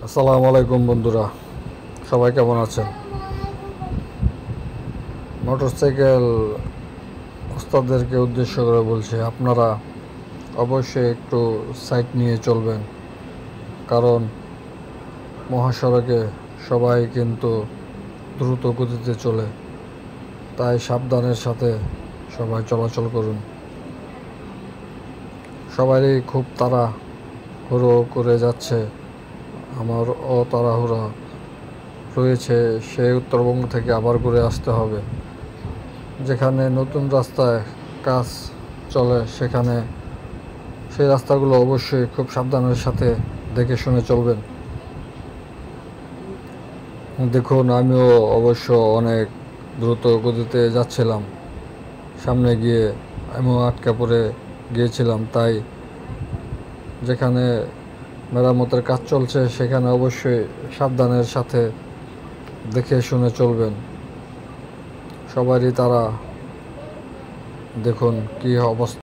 আসসালামু আলাইকুম বন্ধুরা, সবাই কেমন আছেন? মোটরসাইকেল ওস্তাদদেরকে উদ্দেশ্য করে বলছি, আপনারা অবশ্যই একটু সাইড নিয়ে চলবেন। কারণ মহাসড়কে সবাই কিন্তু দ্রুত গতিতে চলে, তাই সাবধানের সাথে সবাই চলাচল করুন। সবারই খুব তাড়াহুড়ো করে যাচ্ছে, আমারও তাড়াহুড়া রয়েছে। সেই উত্তরবঙ্গ থেকে আবার ঘুরে আসতে হবে। যেখানে নতুন রাস্তায় কাজ চলে সেখানে সেই রাস্তাগুলো অবশ্যই খুব সাবধানের সাথে দেখে শুনে চলবেন। দেখুন, আমিও অবশ্য অনেক দ্রুত গতিতে যাচ্ছিলাম, সামনে গিয়ে আমিও আটকা পড়ে গিয়েছিলাম। তাই যেখানে মেরামতের কাজ চলছে সেখানে অবশ্যই সাবধানের সাথে দেখে শুনে চলবেন। সবারই তারা দেখুন কি অবস্থা।